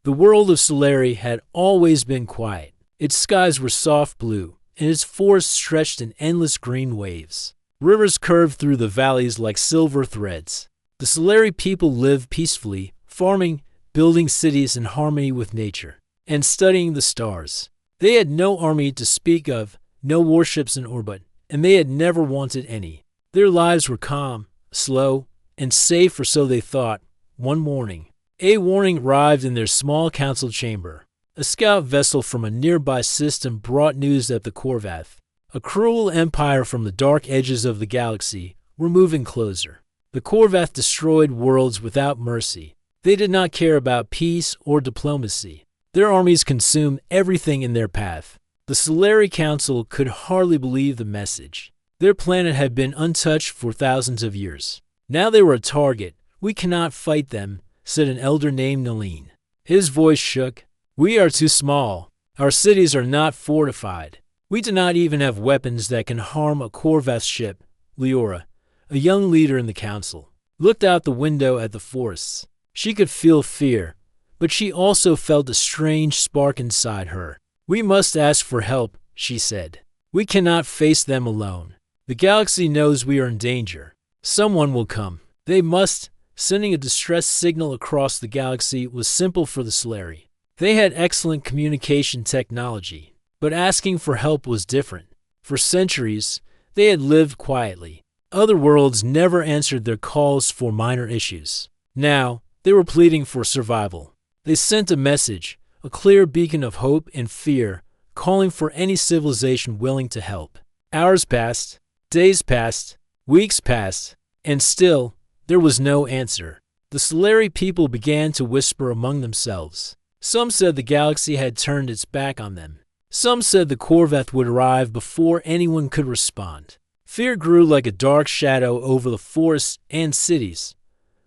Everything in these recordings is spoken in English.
The world of Solari had always been quiet. Its skies were soft blue, and its forests stretched in endless green waves. Rivers curved through the valleys like silver threads. The Solari people lived peacefully, farming, building cities in harmony with nature, and studying the stars. They had no army to speak of, no warships in orbit, and they had never wanted any. Their lives were calm, slow, and safe, or so they thought. One morning, a warning arrived in their small council chamber. A scout vessel from a nearby system brought news that the Korvath, a cruel empire from the dark edges of the galaxy, were moving closer. The Korvath destroyed worlds without mercy. They did not care about peace or diplomacy. Their armies consumed everything in their path. The Solari Council could hardly believe the message. Their planet had been untouched for thousands of years. Now they were a target. "We cannot fight them," said an elder named Nalin. His voice shook. "We are too small. Our cities are not fortified. We do not even have weapons that can harm a Korvath ship." Leora, a young leader in the council, looked out the window at the forests. She could feel fear, but she also felt a strange spark inside her. "We must ask for help," she said. "We cannot face them alone. The galaxy knows we are in danger. Someone will come. They must." Sending a distress signal across the galaxy was simple for the Solari. They had excellent communication technology, but asking for help was different. For centuries, they had lived quietly. Other worlds never answered their calls for minor issues. Now, they were pleading for survival. They sent a message, a clear beacon of hope and fear, calling for any civilization willing to help. Hours passed, days passed, weeks passed, and still, there was no answer. The Solari people began to whisper among themselves. Some said the galaxy had turned its back on them. Some said the Korvath would arrive before anyone could respond. Fear grew like a dark shadow over the forests and cities.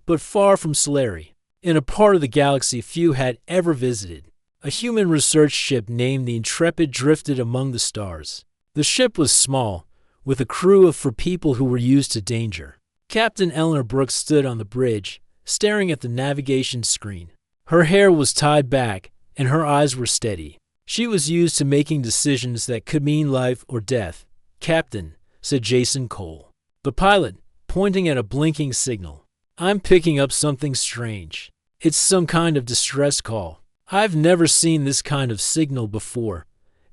But far from Solari, in a part of the galaxy few had ever visited, a human research ship named the Intrepid drifted among the stars. The ship was small, with a crew for people who were used to danger. Captain Eleanor Brooks stood on the bridge, staring at the navigation screen. Her hair was tied back, and her eyes were steady. She was used to making decisions that could mean life or death. "Captain," said Jason Cole, the pilot, pointing at a blinking signal. "I'm picking up something strange. It's some kind of distress call. I've never seen this kind of signal before."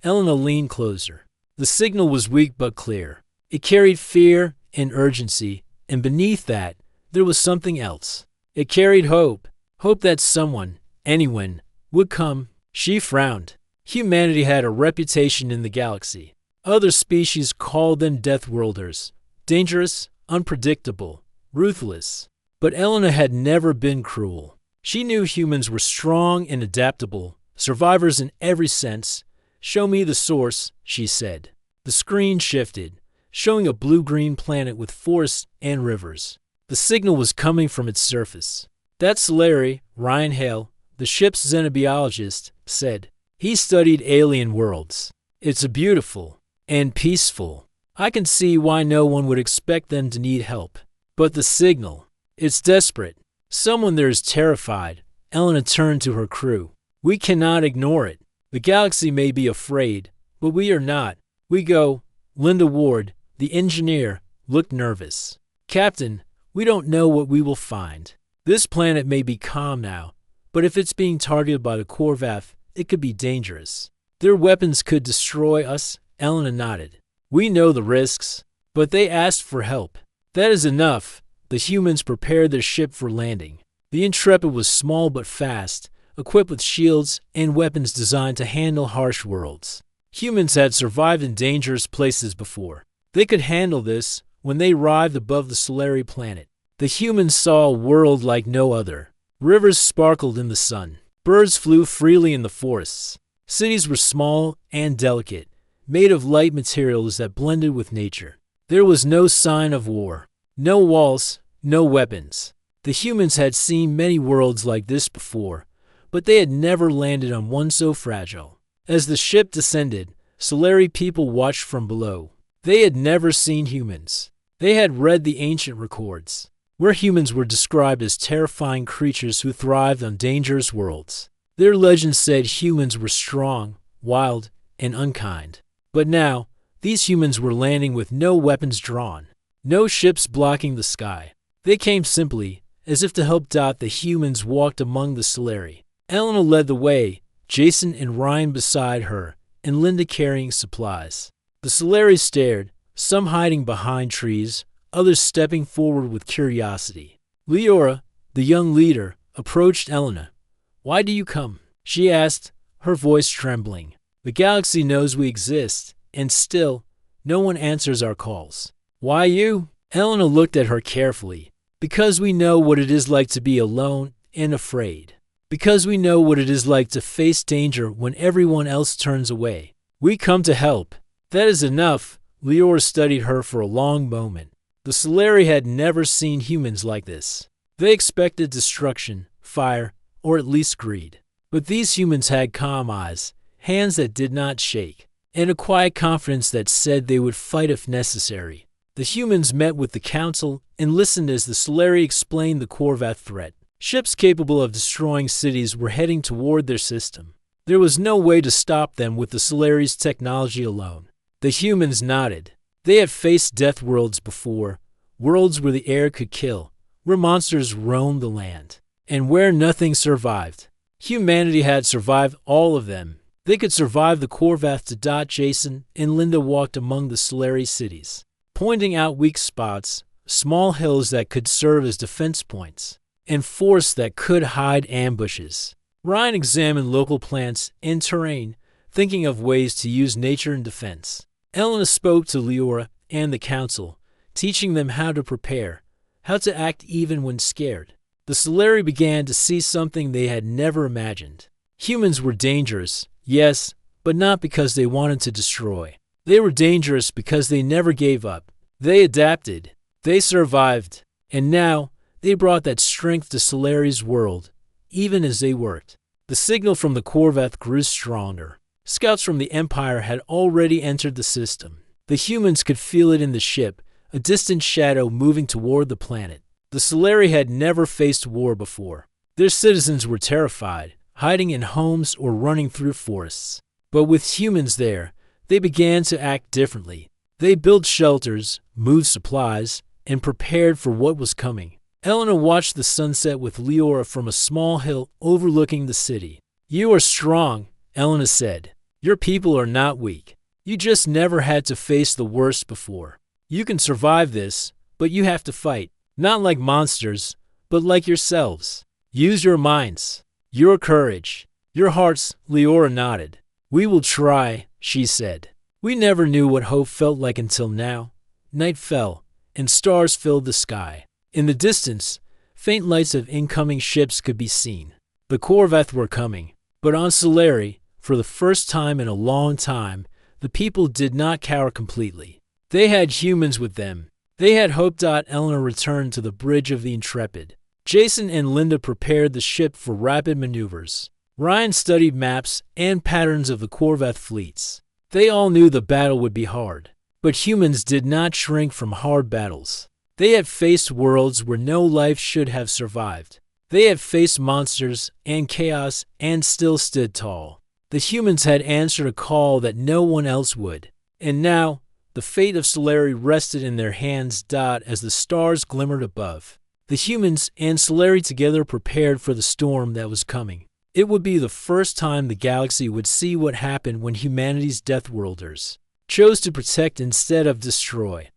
Eleanor leaned closer. The signal was weak but clear. It carried fear and urgency, and beneath that, there was something else. It carried hope. Hope that someone, anyone, would come. She frowned. Humanity had a reputation in the galaxy. Other species called them Deathworlders. Dangerous, unpredictable, ruthless. But Eleanor had never been cruel. She knew humans were strong and adaptable, survivors in every sense. "Show me the source," she said. The screen shifted, showing a blue-green planet with forests and rivers. The signal was coming from its surface. "That's Solari," Ryan Hale, the ship's xenobiologist, said. He studied alien worlds. "It's beautiful and peaceful. I can see why no one would expect them to need help. But the signal, it's desperate. Someone there is terrified." Eleanor turned to her crew. "We cannot ignore it. The galaxy may be afraid, but we are not. We go." Linda Ward, the engineer, looked nervous. "Captain, we don't know what we will find. This planet may be calm now, but if it's being targeted by the Korvath, it could be dangerous. Their weapons could destroy us." Eleanor nodded. "We know the risks, but they asked for help. That is enough." The humans prepared their ship for landing. The Intrepid was small but fast, equipped with shields and weapons designed to handle harsh worlds. Humans had survived in dangerous places before. They could handle this when they arrived above the Solari planet. The humans saw a world like no other. Rivers sparkled in the sun. Birds flew freely in the forests. Cities were small and delicate, made of light materials that blended with nature. There was no sign of war. No walls, no weapons. The humans had seen many worlds like this before, but they had never landed on one so fragile. As the ship descended, Solari people watched from below. They had never seen humans. They had read the ancient records, where humans were described as terrifying creatures who thrived on dangerous worlds. Their legend said humans were strong, wild, and unkind. But now, these humans were landing with no weapons drawn, no ships blocking the sky. They came simply, as if to help. The humans walked among the Solarii. Elena led the way, Jason and Ryan beside her, and Linda carrying supplies. The Solarii stared, some hiding behind trees, others stepping forward with curiosity. Leora, the young leader, approached Elena. "Why do you come?" she asked, her voice trembling. "The galaxy knows we exist, and still, no one answers our calls." "Why you?" Elena looked at her carefully. "Because we know what it is like to be alone and afraid. Because we know what it is like to face danger when everyone else turns away. We come to help." "That is enough." Leora studied her for a long moment. The Solarii had never seen humans like this. They expected destruction, fire, or at least greed. But these humans had calm eyes, hands that did not shake, and a quiet confidence that said they would fight if necessary. The humans met with the council and listened as the Solarii explained the Korvath threat. Ships capable of destroying cities were heading toward their system. There was no way to stop them with the Solari's technology alone. The humans nodded. They had faced Deathworlds before, worlds where the air could kill, where monsters roamed the land, and where nothing survived. Humanity had survived all of them. They could survive the Korvath. Jason and Linda walked among the Solarii cities, pointing out weak spots, small hills that could serve as defense points, and forests that could hide ambushes. Ryan examined local plants and terrain, thinking of ways to use nature in defense. Elena spoke to Leora and the council, teaching them how to prepare, how to act even when scared. The Solarii began to see something they had never imagined. Humans were dangerous, yes, but not because they wanted to destroy. They were dangerous because they never gave up. They adapted. They survived. And now, they brought that strength to Solari's world, even as they worked. The signal from the Korvath grew stronger. Scouts from the Empire had already entered the system. The humans could feel it in the ship, a distant shadow moving toward the planet. The Solarii had never faced war before. Their citizens were terrified, hiding in homes or running through forests. But with humans there, they began to act differently. They built shelters, moved supplies, and prepared for what was coming. Elena watched the sunset with Leora from a small hill overlooking the city. "You are strong," Elena said. "Your people are not weak. You just never had to face the worst before. You can survive this, but you have to fight. Not like monsters, but like yourselves. Use your minds, your courage, your hearts." Leora nodded. "We will try," she said. "We never knew what hope felt like until now." Night fell, and stars filled the sky. In the distance, faint lights of incoming ships could be seen. The Korvath were coming, but on Solarii, for the first time in a long time, the people did not cower completely. They had humans with them. They had hope. Elena returned to the bridge of the Intrepid. Jason and Linda prepared the ship for rapid maneuvers. Ryan studied maps and patterns of the Korvath fleets. They all knew the battle would be hard, but humans did not shrink from hard battles. They had faced worlds where no life should have survived. They had faced monsters and chaos and still stood tall. The humans had answered a call that no one else would. And now, the fate of Solarii rested in their hands. As the stars glimmered above, the humans and Solarii together prepared for the storm that was coming. It would be the first time the galaxy would see what happened when humanity's Deathworlders chose to protect instead of destroy.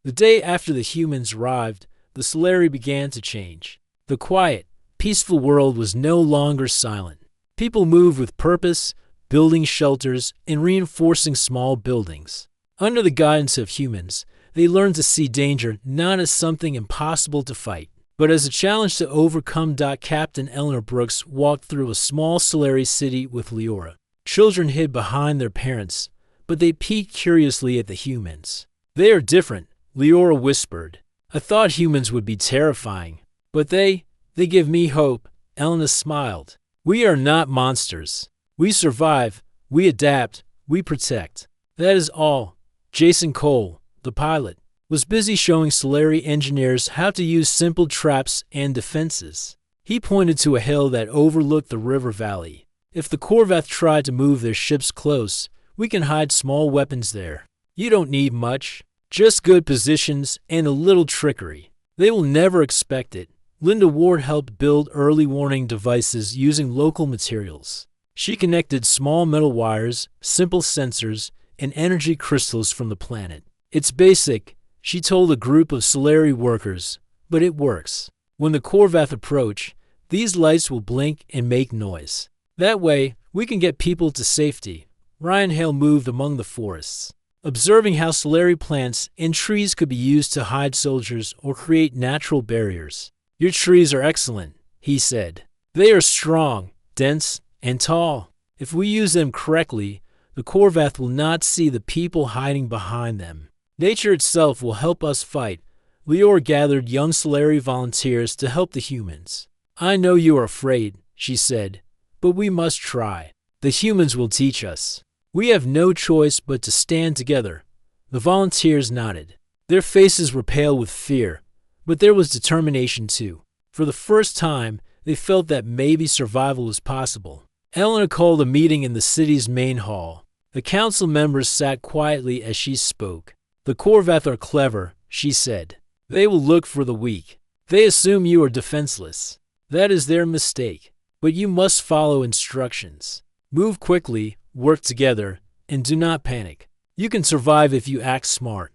The day after the humans arrived, the Solarii began to change. The quiet, peaceful world was no longer silent. People moved with purpose, building shelters and reinforcing small buildings. Under the guidance of humans, they learned to see danger not as something impossible to fight, but as a challenge to overcome. Captain Eleanor Brooks walked through a small Solarii city with Leora. Children hid behind their parents, but they peeked curiously at the humans. "They are different," Leora whispered. "I thought humans would be terrifying, but they give me hope." Elena smiled. "We are not monsters. We survive, we adapt, we protect. That is all." Jason Cole, the pilot, was busy showing Solarii engineers how to use simple traps and defenses. He pointed to a hill that overlooked the river valley. If the Corveth tried to move their ships close, we can hide small weapons there. You don't need much, just good positions and a little trickery. They will never expect it. Linda Ward helped build early warning devices using local materials. She connected small metal wires, simple sensors, and energy crystals from the planet. It's basic, she told a group of Solari workers, but it works. When the Corveth approach, these lights will blink and make noise. That way, we can get people to safety. Ryan Hale moved among the forests, observing how Solari plants and trees could be used to hide soldiers or create natural barriers. Your trees are excellent, he said. They are strong, dense, and tall. If we use them correctly, the Corveth will not see the people hiding behind them. Nature itself will help us fight. Lior gathered young Solari volunteers to help the humans. I know you are afraid, she said, but we must try. The humans will teach us. We have no choice but to stand together. The volunteers nodded. Their faces were pale with fear, but there was determination too. For the first time, they felt that maybe survival was possible. Elena called a meeting in the city's main hall. The council members sat quietly as she spoke. The Corveth are clever, she said. They will look for the weak. They assume you are defenseless. That is their mistake. But you must follow instructions. Move quickly, work together, and do not panic. You can survive if you act smart.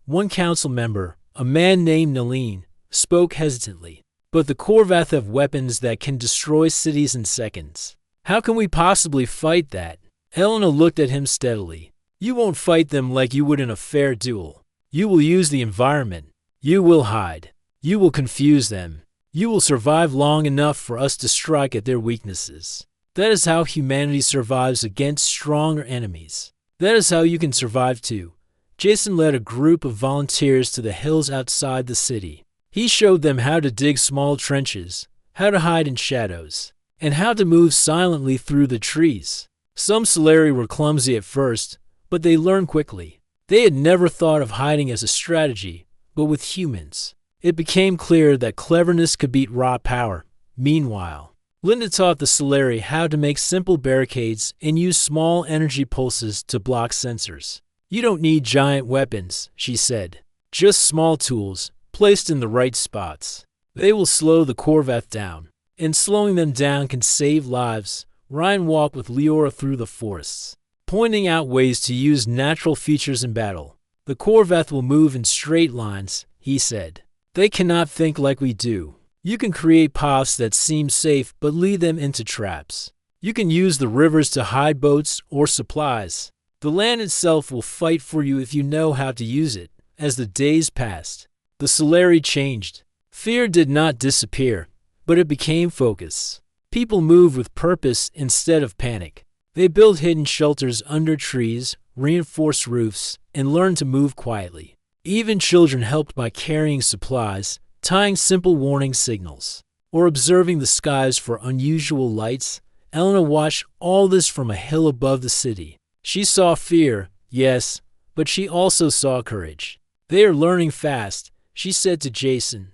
One council member, a man named Nalin, spoke hesitantly. But the Corveth have weapons that can destroy cities in seconds. How can we possibly fight that? Elena looked at him steadily. You won't fight them like you would in a fair duel. You will use the environment. You will hide. You will confuse them. You will survive long enough for us to strike at their weaknesses. That is how humanity survives against stronger enemies. That is how you can survive too. Jason led a group of volunteers to the hills outside the city. He showed them how to dig small trenches, how to hide in shadows, and how to move silently through the trees. Some Solari were clumsy at first, but they learned quickly. They had never thought of hiding as a strategy, but with humans, it became clear that cleverness could beat raw power. Meanwhile, Linda taught the Solari how to make simple barricades and use small energy pulses to block sensors. You don't need giant weapons, she said. Just small tools, placed in the right spots. They will slow the Corveth down, and slowing them down can save lives. Ryan walked with Leora through the forests, pointing out ways to use natural features in battle. The Corveth will move in straight lines, he said. They cannot think like we do. You can create paths that seem safe but lead them into traps. You can use the rivers to hide boats or supplies. The land itself will fight for you if you know how to use it. As the days passed, the Solari changed. Fear did not disappear, but it became focus. People moved with purpose instead of panic. They built hidden shelters under trees, reinforced roofs, and learned to move quietly. Even children helped by carrying supplies, tying simple warning signals, or observing the skies for unusual lights. Elena watched all this from a hill above the city. She saw fear, yes, but she also saw courage. They are learning fast, she said to Jason.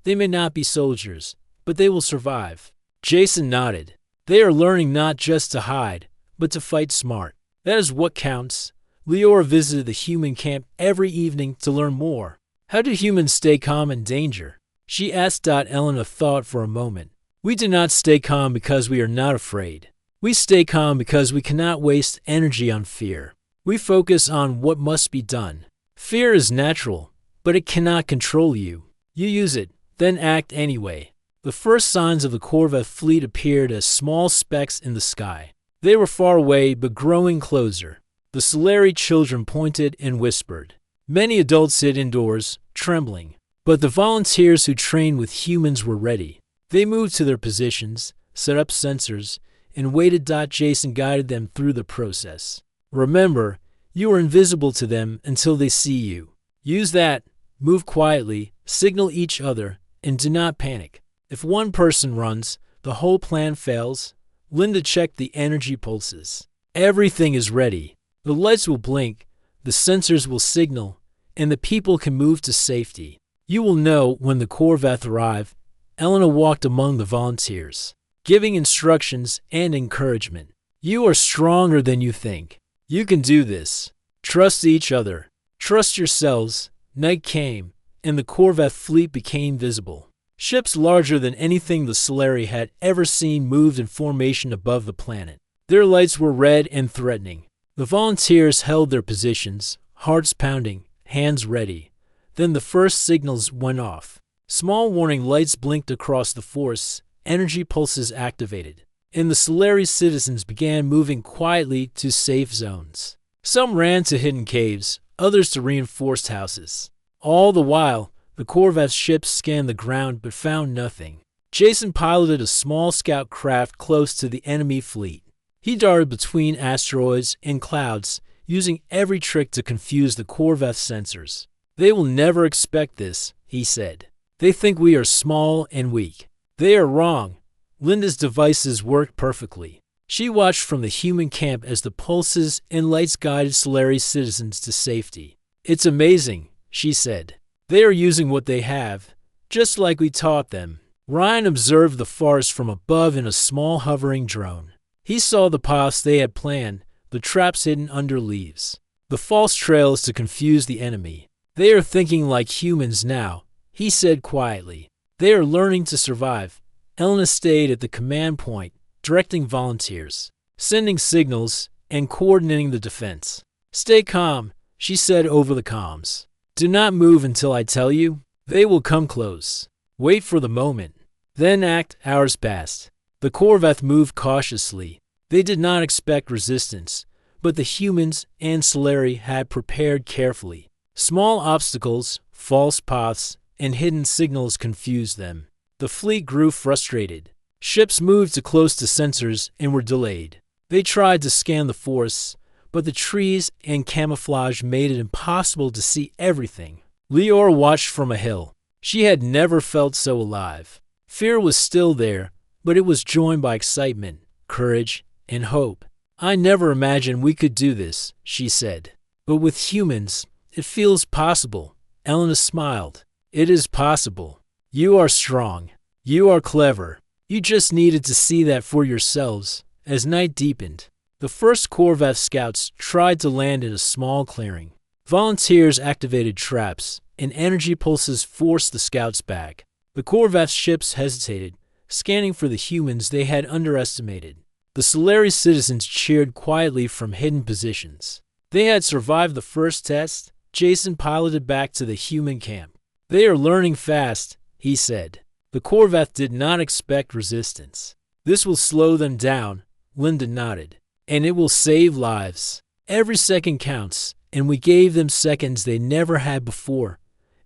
They may not be soldiers, but they will survive. Jason nodded. They are learning not just to hide, but to fight smart. That is what counts. Leora visited the human camp every evening to learn more. How do humans stay calm in danger? She asked. Elena thought for a moment. We do not stay calm because we are not afraid. We stay calm because we cannot waste energy on fear. We focus on what must be done. Fear is natural, but it cannot control you. You use it, then act anyway. The first signs of the Corveth fleet appeared as small specks in the sky. They were far away but growing closer. The Solari children pointed and whispered. Many adults hid indoors, trembling. But the volunteers who trained with humans were ready. They moved to their positions, set up sensors, and waited. Jason guided them through the process. Remember, you are invisible to them until they see you. Use that, move quietly, signal each other, and do not panic. If one person runs, the whole plan fails. Linda checked the energy pulses. Everything is ready. The lights will blink, the sensors will signal, and the people can move to safety. You will know when the Corveth arrive, Elena walked among the volunteers, giving instructions and encouragement. You are stronger than you think. You can do this. Trust each other. Trust yourselves. Night came, and the Corvette fleet became visible. Ships larger than anything the Solari had ever seen moved in formation above the planet. Their lights were red and threatening. The volunteers held their positions, hearts pounding, hands ready. Then the first signals went off. Small warning lights blinked across the force, energy pulses activated, and the Solari citizens began moving quietly to safe zones. Some ran to hidden caves, others to reinforced houses. All the while, the Corvette's ships scanned the ground but found nothing. Jason piloted a small scout craft close to the enemy fleet. He darted between asteroids and clouds, using every trick to confuse the Corvette's sensors. They will never expect this, he said. They think we are small and weak. They are wrong. Linda's devices worked perfectly. She watched from the human camp as the pulses and lights guided Solari citizens to safety. It's amazing, she said. They are using what they have, just like we taught them. Ryan observed the farce from above in a small hovering drone. He saw the paths they had planned, the traps hidden under leaves. The false trails to confuse the enemy. They are thinking like humans now, he said quietly. They are learning to survive. Elena stayed at the command point, directing volunteers, sending signals, and coordinating the defense. Stay calm, she said over the comms. Do not move until I tell you. They will come close. Wait for the moment. Then act. Hours passed. The Corvette moved cautiously. They did not expect resistance, but the humans and Solari had prepared carefully. Small obstacles, false paths, and hidden signals confused them. The fleet grew frustrated. Ships moved too close to sensors and were delayed. They tried to scan the force, but the trees and camouflage made it impossible to see everything. Leora watched from a hill. She had never felt so alive. Fear was still there, but it was joined by excitement, courage, and hope. I never imagined we could do this, she said. But with humans, it feels possible. Elena smiled. It is possible. You are strong. You are clever. You just needed to see that for yourselves. As night deepened, the first Corvette scouts tried to land in a small clearing. Volunteers activated traps, and energy pulses forced the scouts back. The Corvette's ships hesitated, scanning for the humans they had underestimated. The Solari citizens cheered quietly from hidden positions. They had survived the first test. Jason piloted back to the human camp. They are learning fast, he said. The Corvette did not expect resistance. This will slow them down, Linda nodded. And it will save lives. Every second counts, and we gave them seconds they never had before.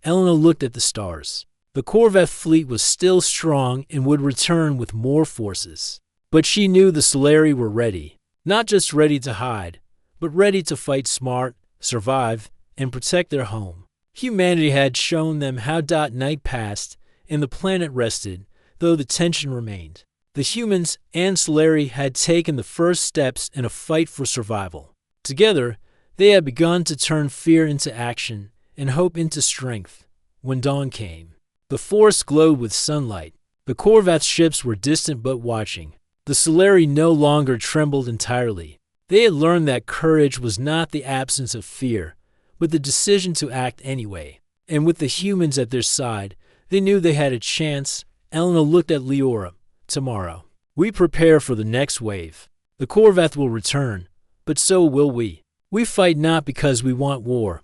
Elena looked at the stars. The Corvette fleet was still strong and would return with more forces. But she knew the Solari were ready. Not just ready to hide, but ready to fight smart, survive, and protect their home. Humanity had shown them how. Night passed, and the planet rested, though the tension remained. The humans and Solari had taken the first steps in a fight for survival. Together, they had begun to turn fear into action and hope into strength. When dawn came, the forest glowed with sunlight. The Corvette's ships were distant but watching. The Solari no longer trembled entirely. They had learned that courage was not the absence of fear, but the decision to act anyway. And with the humans at their side, they knew they had a chance. Elena looked at Leora. Tomorrow, we prepare for the next wave. The Corvette will return, but so will we. We fight not because we want war,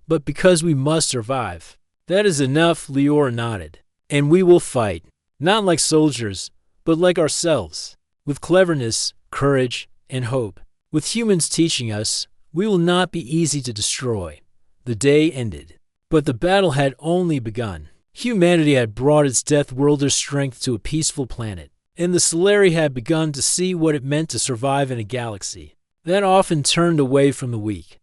but because we must survive. That is enough, Leora nodded. And we will fight, not like soldiers, but like ourselves, with cleverness, courage, and hope. With humans teaching us, we will not be easy to destroy. The day ended, but the battle had only begun. Humanity had brought its Deathworlders' strength to a peaceful planet, and the Solari had begun to see what it meant to survive in a galaxy that often turned away from the weak.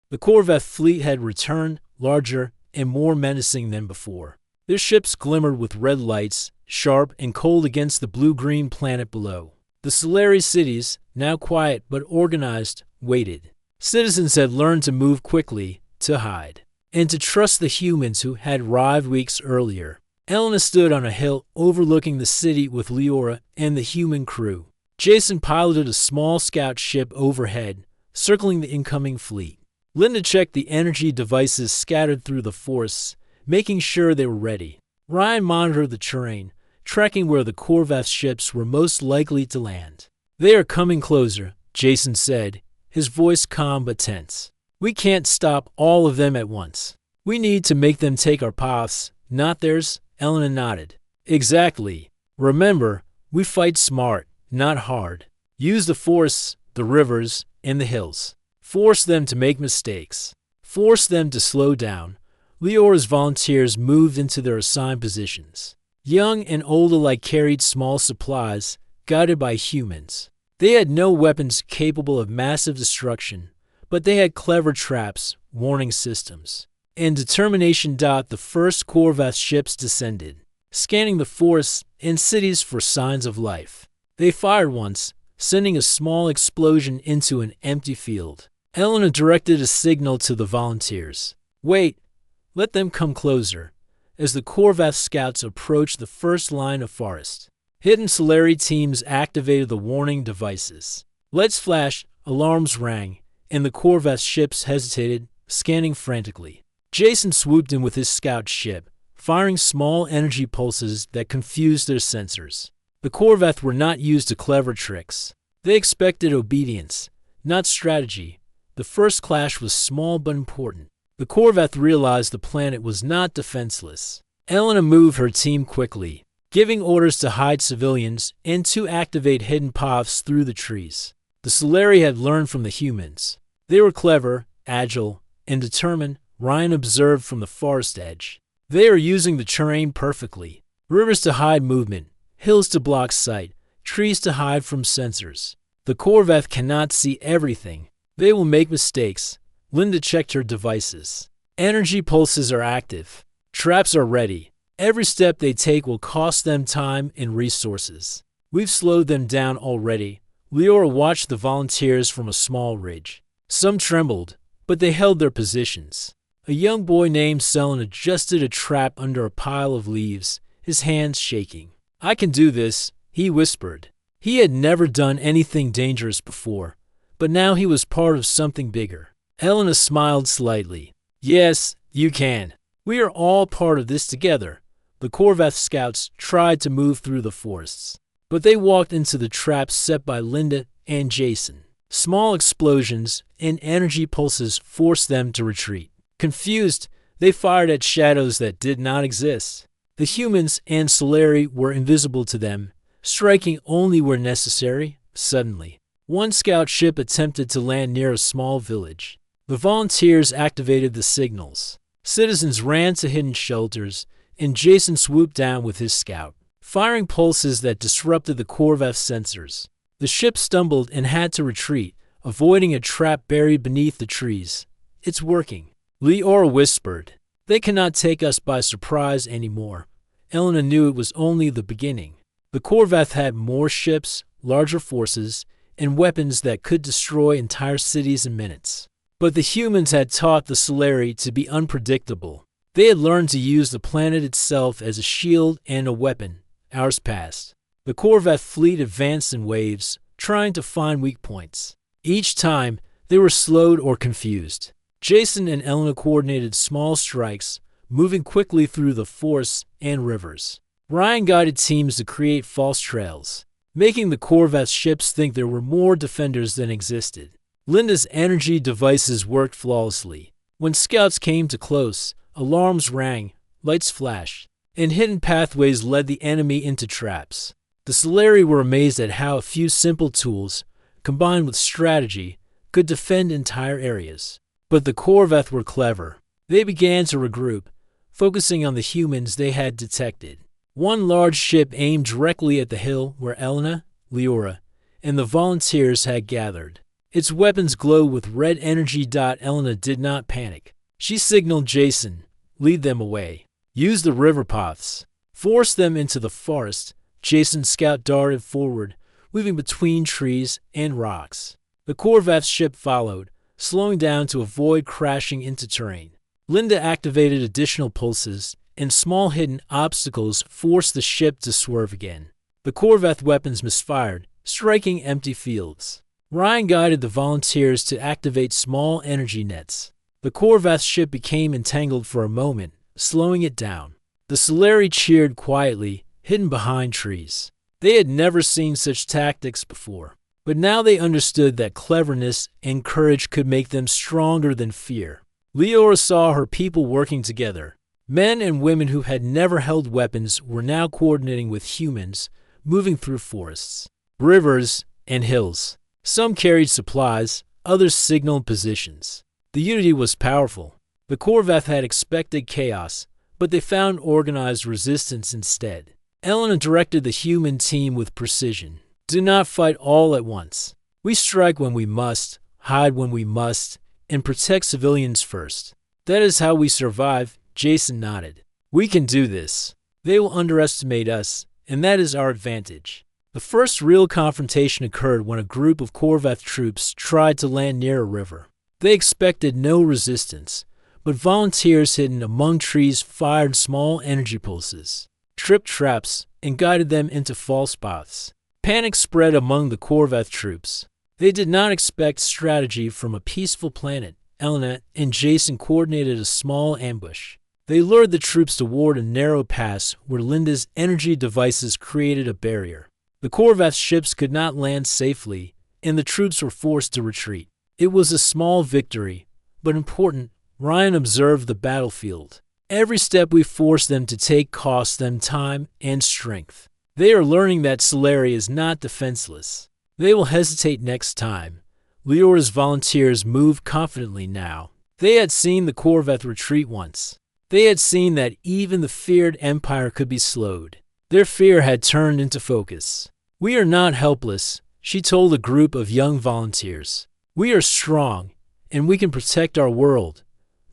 The Corvette fleet had returned, larger and more menacing than before. Their ships glimmered with red lights, sharp and cold against the blue-green planet below. The Solari cities, now quiet but organized, waited. Citizens had learned to move quickly, to hide, and to trust the humans who had arrived weeks earlier. Elena stood on a hill overlooking the city with Leora and the human crew. Jason piloted a small scout ship overhead, circling the incoming fleet. Linda checked the energy devices scattered through the forests, making sure they were ready. Ryan monitored the terrain, tracking where the Corvath ships were most likely to land. "They are coming closer," Jason said, his voice calm but tense. "We can't stop all of them at once. We need to make them take our paths, not theirs." Elena nodded. "Exactly. Remember, we fight smart, not hard. Use the forests, the rivers, and the hills. Force them to make mistakes. Force them to slow down." Leora's volunteers moved into their assigned positions. Young and old alike carried small supplies, guided by humans. They had no weapons capable of massive destruction, but they had clever traps, warning systems, and determination. The first Corvath ships descended, scanning the forests and cities for signs of life. They fired once, sending a small explosion into an empty field. Elena directed a signal to the volunteers. "Wait, let them come closer." As the Corvath scouts approached the first line of forest, hidden Solari teams activated the warning devices. Lights flashed, alarms rang, and the Corvath ships hesitated, scanning frantically. Jason swooped in with his scout ship, firing small energy pulses that confused their sensors. The Corvath were not used to clever tricks. They expected obedience, not strategy. The first clash was small but important. The Corvath realized the planet was not defenseless. Elena moved her team quickly, giving orders to hide civilians and to activate hidden paths through the trees. The Solari had learned from the humans. They were clever, agile, and determined. Ryan observed from the forest edge. They are using the terrain perfectly. Rivers to hide movement, hills to block sight, trees to hide from sensors. The Corvath cannot see everything. They will make mistakes. Linda checked her devices. Energy pulses are active. Traps are ready. Every step they take will cost them time and resources. We've slowed them down already. Leora watched the volunteers from a small ridge. Some trembled, but they held their positions. A young boy named Selin adjusted a trap under a pile of leaves, his hands shaking. "I can do this," he whispered. He had never done anything dangerous before, but now he was part of something bigger. Elena smiled slightly. "Yes, you can. We are all part of this together." The Corvath scouts tried to move through the forests, but they walked into the traps set by Linda and Jason. Small explosions and energy pulses forced them to retreat. Confused, they fired at shadows that did not exist. The humans and Solari were invisible to them, striking only where necessary. Suddenly, one scout ship attempted to land near a small village. The volunteers activated the signals. Citizens ran to hidden shelters, and Jason swooped down with his scout, firing pulses that disrupted the Corvath sensors. The ship stumbled and had to retreat, avoiding a trap buried beneath the trees. "It's working," Leora whispered. "They cannot take us by surprise anymore." Elena knew it was only the beginning. The Corvath had more ships, larger forces, and weapons that could destroy entire cities in minutes. But the humans had taught the Solari to be unpredictable. They had learned to use the planet itself as a shield and a weapon. Hours passed. The Corvath fleet advanced in waves, trying to find weak points. Each time, they were slowed or confused. Jason and Elena coordinated small strikes, moving quickly through the forests and rivers. Ryan guided teams to create false trails, making the Corvath ships think there were more defenders than existed. Linda's energy devices worked flawlessly. When scouts came too close, alarms rang, lights flashed, and hidden pathways led the enemy into traps. The Solari were amazed at how a few simple tools, combined with strategy, could defend entire areas. But the Corvath were clever. They began to regroup, focusing on the humans they had detected. One large ship aimed directly at the hill where Elena, Leora, and the volunteers had gathered. Its weapons glowed with red energy. Elena did not panic. She signaled Jason, "Lead them away. Use the river paths. Force them into the forest." Jason's scout darted forward, weaving between trees and rocks. The Corvath ship followed, slowing down to avoid crashing into terrain. Linda activated additional pulses, and small hidden obstacles forced the ship to swerve again. The Corvette weapons misfired, striking empty fields. Ryan guided the volunteers to activate small energy nets. The Corvette's ship became entangled for a moment, slowing it down. The Scifi cheered quietly, hidden behind trees. They had never seen such tactics before, but now they understood that cleverness and courage could make them stronger than fear. Leora saw her people working together. Men and women who had never held weapons were now coordinating with humans, moving through forests, rivers, and hills. Some carried supplies, others signaled positions. The unity was powerful. The Corvette had expected chaos, but they found organized resistance instead. Elena directed the human team with precision. Do not fight all at once. We strike when we must, hide when we must, and protect civilians first. That is how we survive, Jason nodded. We can do this. They will underestimate us, and that is our advantage. The first real confrontation occurred when a group of Corvette troops tried to land near a river. They expected no resistance, but volunteers hidden among trees fired small energy pulses, tripped traps, and guided them into false paths. Panic spread among the Corvette troops. They did not expect strategy from a peaceful planet. Elena and Jason coordinated a small ambush. They lured the troops toward a narrow pass where Linda's energy devices created a barrier. The Corvette's ships could not land safely, and the troops were forced to retreat. It was a small victory, but important. Ryan observed the battlefield. Every step we force them to take costs them time and strength. They are learning that Scifi is not defenseless. They will hesitate next time. Leora's volunteers moved confidently now. They had seen the Corvette retreat once. They had seen that even the feared Empire could be slowed. Their fear had turned into focus. We are not helpless, she told a group of young volunteers. We are strong, and we can protect our world.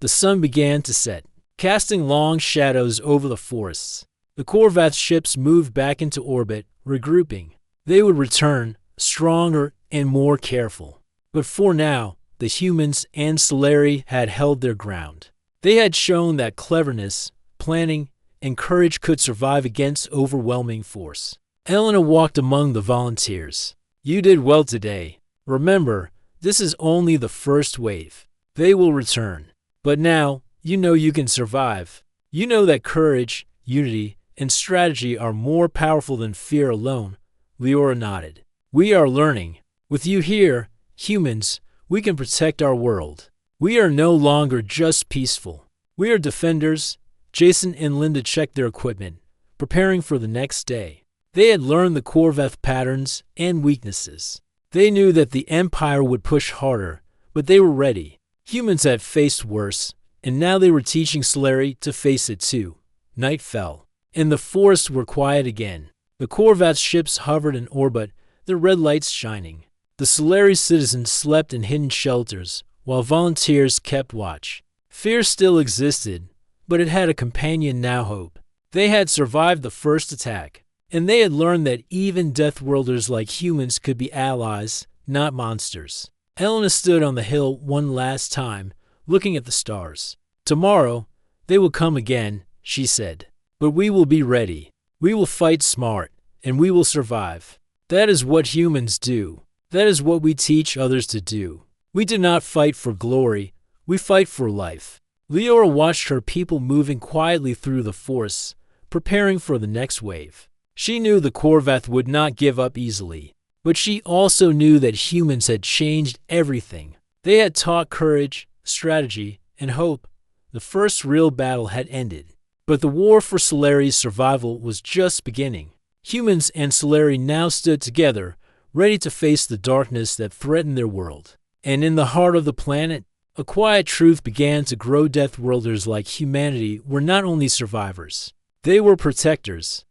The sun began to set, casting long shadows over the forests. The Corvette ships moved back into orbit, regrouping. They would return, stronger and more careful. But for now, the humans and Scifi had held their ground. They had shown that cleverness, planning, and courage could survive against overwhelming force. Elena walked among the volunteers. You did well today. Remember, this is only the first wave. They will return. But now, you know you can survive. You know that courage, unity, and strategy are more powerful than fear alone. Leora nodded. We are learning. With you here, humans, we can protect our world. We are no longer just peaceful. We are defenders. Jason and Linda checked their equipment, preparing for the next day. They had learned the Corvette patterns and weaknesses. They knew that the Empire would push harder, but they were ready. Humans had faced worse, and now they were teaching Scifi to face it too. Night fell, and the forests were quiet again. The Corvette's ships hovered in orbit, their red lights shining. The Scifi citizens slept in hidden shelters, while volunteers kept watch. Fear still existed, but it had a companion now, hope. They had survived the first attack, and they had learned that even Deathworlders like humans could be allies, not monsters. Elena stood on the hill one last time, looking at the stars. Tomorrow, they will come again, she said. But we will be ready. We will fight smart, and we will survive. That is what humans do. That is what we teach others to do. We do not fight for glory. We fight for life. Leora watched her people moving quietly through the forests, preparing for the next wave. She knew the Corvette would not give up easily, but she also knew that humans had changed everything. They had taught courage, strategy, and hope. The first real battle had ended, but the war for Scifi's survival was just beginning. Humans and Scifi now stood together, ready to face the darkness that threatened their world. And in the heart of the planet, a quiet truth began to grow. Deathworlders like humanity were not only survivors, they were protectors.